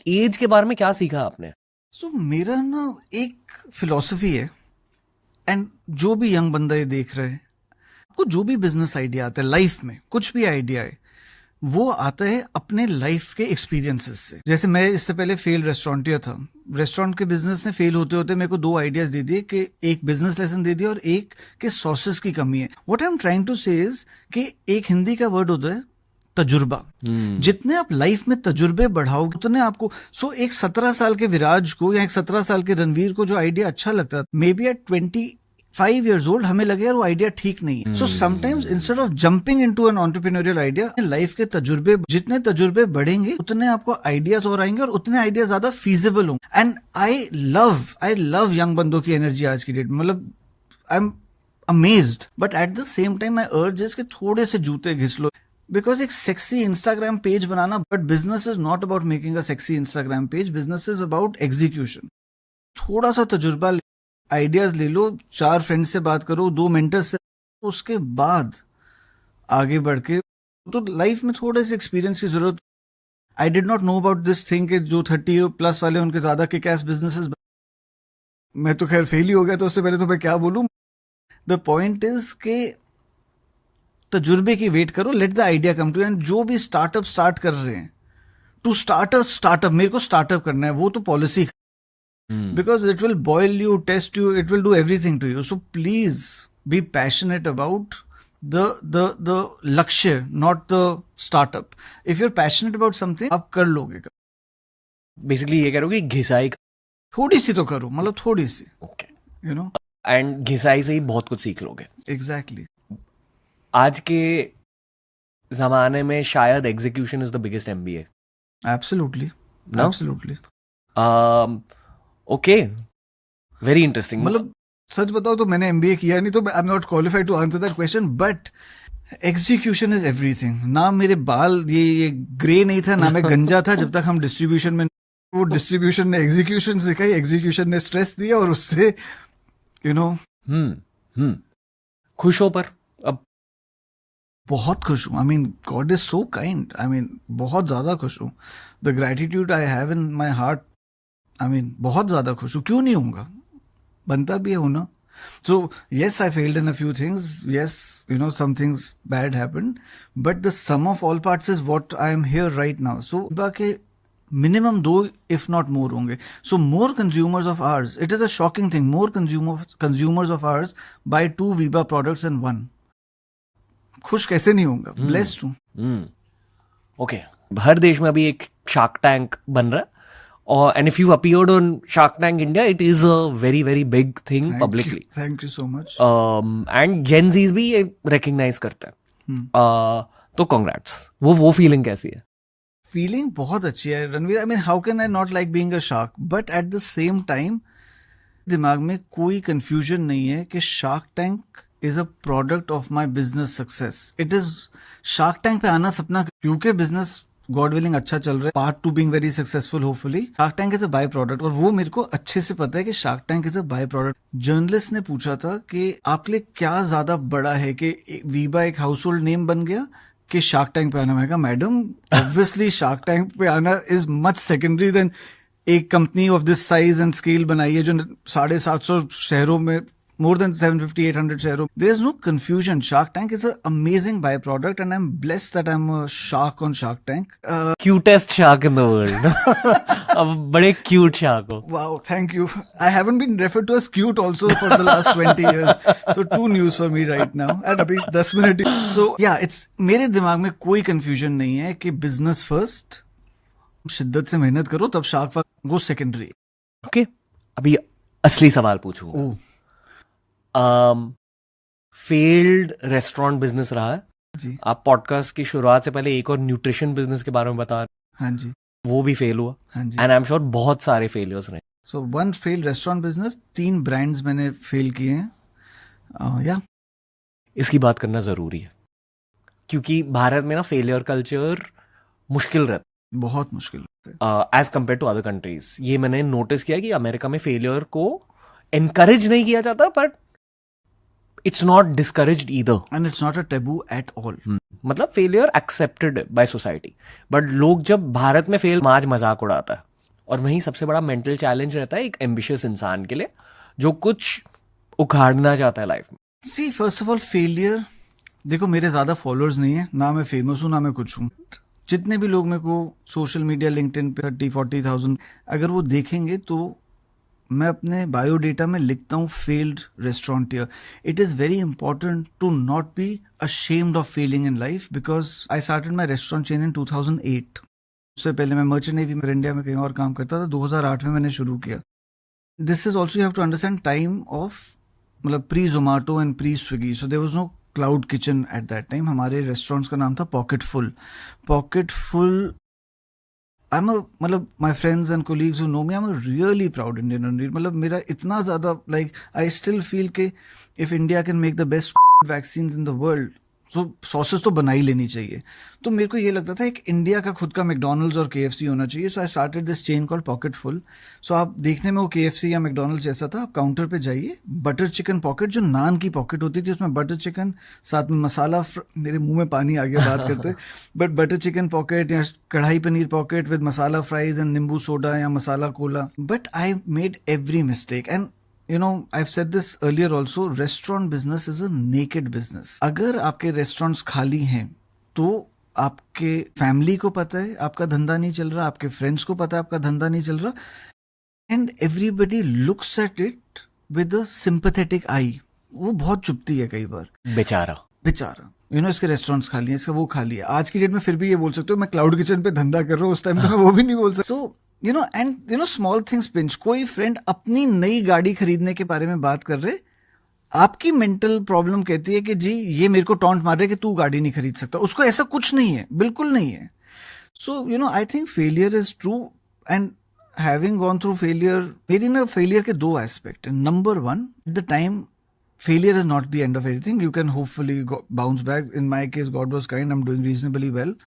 As के बारे में क्या सीखा आपने? मेरा ना एक फिलॉसफी है, एंड जो भी यंग बंदा ये देख रहे हैं, आपको जो भी बिजनेस आइडिया आता है लाइफ में, कुछ भी आइडिया है, वो आता है अपने लाइफ के एक्सपीरियंसेस से। जैसे मैं इससे पहले फेल रेस्टोरेंटियर था, रेस्टोरेंट के बिजनेस ने फेल होते होते मेरे को 2 आइडियाज दे दिए, कि एक बिजनेस लेसन दे दिया और एक के सॉसेस की कमी है। What I am trying to say is कि एक हिंदी का वर्ड होता है तजुर्बा। जितने आप लाइफ में तजुर्बे बढ़ाओगे उतने आपको, एक 17 साल के विराज को या एक 17 साल के रणवीर को जो आइडिया अच्छा लगता है, maybe at 25 years old हमें लगे यार वो आइडिया ठीक नहीं है। So sometimes instead of jumping into an entrepreneurial idea, life के तजुर्बे, जितने तजुर्बे बढ़ेंगे उतने आपको आइडियाज और आएंगे और उतने आइडिया ज्यादा फीजिबल होंगे। एंड आई लव यंग बंदों की एनर्जी आज की डेट में। मतलब I am amazed, but at the same time I अर्ज कि थोड़े से जूते घिस लो, बिकॉज एक sexy Instagram page banana, but business is not about making a sexy Instagram page, business is about execution. थोड़ा सा तजुर्बा, आइडियाज ले लो, 4 फ्रेंड्स से बात करो, 2 मेंटर्स से, उसके बाद आगे बढ़ के, तो लाइफ में थोड़े से एक्सपीरियंस की जरूरत। I did not know about this thing कि जो 30+ वाले उनके ज्यादा किक एस बिजनेसेस। मैं तो खैर फेल ही हो गया, तो उससे पहले तो मैं क्या बोलूं। द पॉइंट इज के तजुर्बे की वेट करो, let the idea come to. And जो भी स्टार्टअप स्टार्ट कर रहे हैं, टू स्टार्टअप, मेरे को स्टार्टअप करना है, वो तो policy, because it will boil you, test you, it will do everything to you. So please be passionate about the lakshya, not the startup. If you're passionate about something, आप कर लोगे। Basically ये कह रहे हो कि घिसाई थोड़ी सी तो करो, मतलब थोड़ी सी, ओके, you know, एंड घिसाई से ही बहुत कुछ सीख लोगे। exactly. आज के जमाने में शायद execution is the biggest MBA. Absolutely. No? Absolutely. Okay, very interesting. मतलब सच बताओ तो मैंने MBA किया नहीं, तो I am not qualified to answer that question, but execution is everything. ना मेरे बाल ये ग्रे नहीं था, ना मैं गंजा था जब तक हम डिस्ट्रीब्यूशन में, वो डिस्ट्रीब्यूशन ने एग्जीक्यूशन सिखाई, एग्जीक्यूशन ने स्ट्रेस दिया, और उससे यू नो। खुश हो? पर अब बहुत खुश हूँ। I mean God is so kind. I mean बहुत ज्यादा खुश हूँ। The gratitude I have in my heart, I mean बहुत ज्यादा खुश हूँ। क्यों नहीं होऊंगा, बनता भी है होना। So yes, I failed in a few things. Yes, you know, some things bad happened, but the sum of all parts is what I am here right now. So बाकी minimum 2 if not more होंगे. So more consumers of ours. It is a shocking thing. More consumers of ours buy 2 Viva products and 1. खुश कैसे नहीं होऊंगा? Blessed हूँ। Okay, हर देश में अभी एक शार्क टैंक बन रहा है, और and if you appeared on shark tank India, it is a very very big thing publicly. Thank you so much. And Gen Zs भी ये रिकग्नाइज करते हैं। तो कांग्रेट्स। वो फीलिंग कैसी है? फीलिंग बहुत अच्छी है Ranveer. I mean how can I not like being a shark, but at the same time दिमाग में कोई कंफ्यूजन नहीं है कि shark tank is a product of my business success. It is, shark tank पे आना सपना, क्योंकि बिजनेस गॉड विलिंग अच्छा चल रहा है, part 2 being very successful hopefully. Shark tank is a by product, और वो मेरे को अच्छे से पता है कि shark tank is a by product. Journalist ने पूछा था कि आपके लिए क्या ज्यादा बड़ा है, कि वीबा एक हाउस होल्ड नेम बन गया कि शार्क टैंक पे आना। मैं कहा मैडम, ऑब्वियसली शार्क टैंक पे आना इज मच सेकेंडरी देन एक company of this size and scale बनाई है जो 750 शहरों में, more than 750-800 शहरों। There is no confusion. Shark Tank is an amazing byproduct, and I'm blessed that I'm a shark on Shark Tank. Cutest shark in the world. अब बड़े cute shark हो। Wow, thank you. I haven't been referred to as cute also for the last 20 years. So 2 news for me right now. And अभी 10 minute. So yeah, it's, मेरे दिमाग में कोई confusion नहीं है कि business first, शिद्दत से मेहनत करो, तब शार्क वो सेकेंडरी। Okay, अभी असली सवाल पूछूंगा। फेल्ड रेस्टोरेंट बिजनेस रहा है जी। आप पॉडकास्ट की शुरुआत से पहले एक और न्यूट्रिशन बिजनेस के बारे में बता रहे। हाँ जी। वो भी फेल हुआ। हाँ जी। एंड आई एम श्योर बहुत सारे फेलियर्स रहे। सो 1 फेल्ड रेस्टोरेंट बिजनेस, 3 ब्रांड्स मैंने फेल किए हैं। या इसकी बात करना जरूरी है, क्योंकि भारत में ना फेलियर कल्चर मुश्किल रहता है, बहुत मुश्किल as compare to other countries. ये मैंने नोटिस किया कि अमेरिका में फेलियर को एनकरेज नहीं किया जाता, but it's not discouraged either, and it's not a taboo at all. मतलब failure accepted by society. But लोग जब भारत में फेल, आज मजाक उड़ाता है और वहीं सबसे बड़ा मेंटल चैलेंज रहता है एक एम्बिशियस इंसान के लिए जो कुछ उखाड़ना चाहता है लाइफ में। सी फर्स्ट ऑफ ऑल फेलियर, देखो मेरे ज़्यादा फॉलोअर्स नहीं है, ना मैं फेमस हूँ ना मैं कुछ हूँ। जितने भी लोग मेरे को सोशल मीडिया लिंक्डइन पे 30-40,000 अगर वो देखेंगे तो मैं अपने बायोडेटा में लिखता हूँ failed restaurateur. It is very important to not be ashamed of failing in life because I started my restaurant chain in 2008। उससे पहले मैं मर्चेंट नेवी में इंडिया में कहीं और काम करता था। 2008 में मैंने शुरू किया। This is also you have to understand time of मतलब pre Zomato and pre Swiggy, so there was no cloud kitchen at that time. हमारे रेस्टोरेंट्स का नाम था पॉकेट फुल। पॉकेट फुल मतलब my friends and colleagues who know me, I am really proud Indian. मतलब मेरा इतना ज़्यादा लाइक आई स्टिल फील के if India can make the best vaccine in the world तो सॉसेस तो बना ही लेनी चाहिए। तो मेरे को ये लगता था एक इंडिया का खुद का मैकडोनल्ड्स और KFC होना चाहिए। So I started this chain called pocket full. So आप देखने में वो KFC या मैकडोनल्ड्स जैसा था। आप काउंटर पे जाइए, बटर चिकन पॉकेट, जो नान की पॉकेट होती थी उसमें बटर चिकन साथ में मसाला, मेरे मुंह में पानी आ गया बात करते बट बटर चिकन पॉकेट या kadhai paneer pocket with masala fries and nimbu soda या masala cola. But I made every mistake and you know, I've said this earlier also, restaurant business is a naked business. अगर आपके रेस्टोरेंट्स खाली हैं तो आपके फैमिली को पता है आपका धंधा नहीं चल रहा, आपके फ्रेंड्स को पता है आपका धंधा नहीं चल रहा, and everybody looks at it with a sympathetic eye. वो बहुत चुभती है कई बार, बेचारा यू नो इसके रेस्टोरेंट्स खाली है, इसका वो खाली है। आज की डेट में फिर भी ये बोल सकते हो मैं क्लाउड किचन पे धंधा कर रहा हूँ, उस टाइम तो मैं वो भी नहीं बोल सकता। So you know and you know small things pinch. कोई फ्रेंड अपनी नई गाड़ी खरीदने के बारे में बात कर रहे, आपकी मेंटल प्रॉब्लम कहती है कि जी ये मेरे को टॉन्ट मार रहे कि तू गाड़ी नहीं खरीद सकता। उसको ऐसा कुछ नहीं है, बिल्कुल नहीं है। So you know I think failure is true and having gone through failure, मेरी ना फेलियर के दो एस्पेक्ट है। Number one, at the time failure is not the end of everything. You can hopefully bounce back. In my case, God was kind. I'm doing reasonably well.